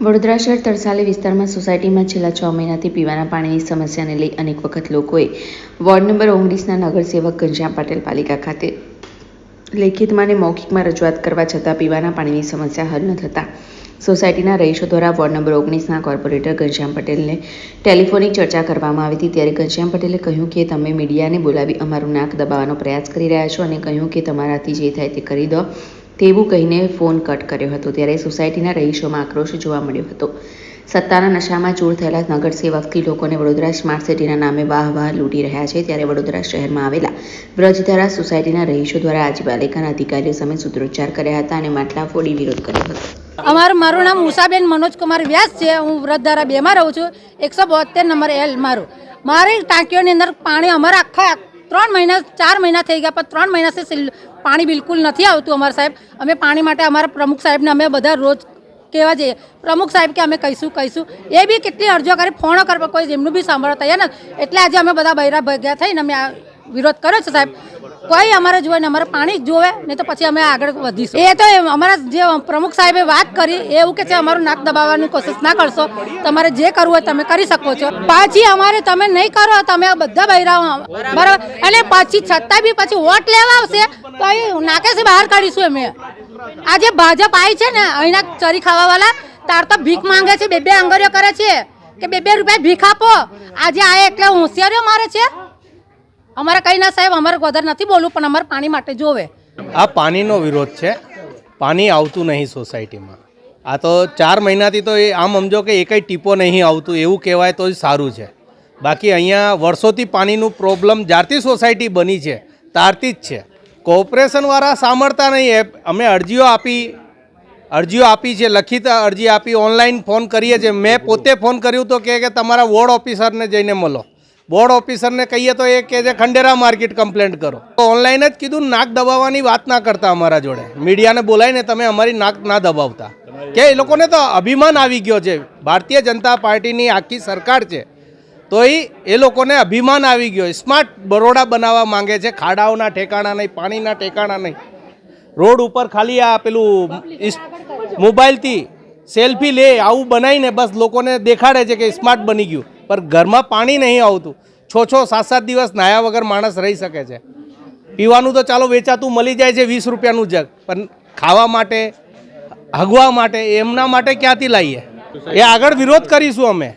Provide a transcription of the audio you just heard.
વડોદરા શહેર તરસાલી વિસ્તારમાં સોસાયટીમાં છેલ્લા 6 મહિનાથી પીવાના પાણીની સમસ્યાને લઈ અનેક વખત લોકોએ વોર્ડ નંબર 19ના નગરસેવક ઘનશ્યામ પટેલ પાલિકા ખાતે લેખિતમાં અને મૌખિકમાં રજૂઆત કરવા છતાં પીવાના પાણીની સમસ્યા હલ ન થતાં સોસાયટીના રહીશો દ્વારા વોર્ડ નંબર 19ના કોર્પોરેટર ઘનશ્યામ પટેલને ટેલિફોનિક ચર્ચા કરવામાં આવી હતી। ત્યારે ઘનશ્યામ પટેલે કહ્યું કે તમે મીડિયાને બોલાવી અમારું નાક દબાવવાનો પ્રયાસ કરી રહ્યા છો અને કહ્યું કે તમારાથી જે થાય તે કરી દો તેવું કહીને ફોન કટ કર્યો હતો। ત્યારે સોસાયટીના રહીશોમાં આક્રોશ જોવા મળ્યો હતો। સત્તાના નશામાં ચૂર થયેલા નગરસેવકથી લોકોને વડોદરા સ્માર્ટ સિટીના નામે વાહ લૂંટી રહ્યા છે। ત્યારે વડોદરા શહેરમાં આવેલા બ્રજધારા સોસાયટીના રહીશો દ્વારા આજે પાલિકાના અધિકારીઓ સામે સૂત્રોચ્ચાર કર્યા હતા અને માટલા ફોડી વિરોધ કર્યો હતો। મારું નામ ઉષાબેન મનોજકુમાર વ્યાસ છે। હું બ્રજધારા 2 માં રહું છું। 172 નંબર L મારી ટાંકીઓની અંદર પાણી અમારા આખા 3 મહિના 4 મહિના થઈ ગયા, પણ 3 મહિનાથી પાણી બિલકુલ નથી આવતું। અમારા સાહેબ, અમે પાણી માટે અમારા પ્રમુખ સાહેબને અમે બધા રોજ કહેવા જઈએ, પ્રમુખ સાહેબ કે અમે કહીશું એ બી કેટલી અરજીઓ કરી, ફોનો કરવા, કોઈ એમનું બી સાંભળવા તૈયાર નથી। એટલે આજે અમે બધા બૈરા ભેગા થઈને અમે આ વિરોધ કર્યો છે સાહેબ। કોઈ અમારે જોવે ને અમારે પાણી જોવે નહીં તો પછી અમે આગળ વધીશું। એ તો અમારા જે પ્રમુખ સાહેબે વાત કરી એવું કે છે અમારું નાક દબાવવાની કોશિશ ના કરશો, તમારે જે કરવું હોય તમે કરી શકો છો। પાછી અમારે તમે નહીં કરો, તમે બધા બૈરાઓ બરાબર, અને પછી છતાં બી પછી વોટ લેવા આવશે તો અહીં નાકેથી બહાર કાઢીશું અમે। આજે ભાજપ આવી છે ને અહીંના ચરી ખાવાવાળા, તાર તો ભીખ માંગે છે, 2 આંગળીઓ કરે છે કે 2 રૂપિયા ભીખ આપો। આજે આ એટલે હોશિયારીઓ મારે છે। અમારે કઈ ના સાહેબ, અમારે વધારે નથી બોલવું, પણ અમારે પાણી માટે જોવે। આ પાણીનો વિરોધ છે। પાણી આવતું નહીં સોસાયટીમાં। આ તો 4 મહિનાથી તો આમ સમજો કે એકય ટીપો નહીં આવતું એવું કહેવાય તો જ સારું છે। બાકી અહીંયા વર્ષોથી પાણીનું પ્રોબ્લેમ જ્યારથી સોસાયટી બની છે ત્યારથી જ છે। કોર્પોરેશનવાળા સાંભળતા નહીં। અમે અરજીઓ આપી છે, લખિત અરજી આપી, ઓનલાઈન ફોન કરીએ છીએ। મેં પોતે ફોન કર્યું તો કે તમારા વોર્ડ ઓફિસરને જઈને મળો। બોર્ડ ઓફિસરને કહીએ તો એ કહે છે ખંડેરા માર્કેટ કમ્પ્લેન્ટ કરો। તો ઓનલાઈન જ કીધું, નાક દબાવવાની વાત ના કરતા અમારા જોડે, મીડિયાને બોલાવીને તમે અમારી નાક ના દબાવતા। કે એ લોકોને તો અભિમાન આવી ગયો છે। ભારતીય જનતા પાર્ટીની આખી સરકાર છે તો એ લોકોને અભિમાન આવી ગયો। સ્માર્ટ બરોડા બનાવવા માંગે છે। ખાડાઓના ઠેકાણા નહીં, પાણીના ઠેકાણા નહીં, રોડ ઉપર ખાલી આ પેલું મોબાઈલથી સેલ્ફી લે આવું બનાવીને બસ લોકોને દેખાડે છે કે સ્માર્ટ બની ગયું, પર ઘરમાં પાણી નહીં આવતું। 6-7 દિવસ નાહ્યા વગર માણસ રહી શકે છે। પીવાનું તો ચાલો વેચાતું મળી જાય છે 20 રૂપિયાનું જગ, પણ ખાવા માટે, હગવા માટે, એમના માટે ક્યાંથી લાવીએ? એ આગળ વિરોધ કરીશું અમે।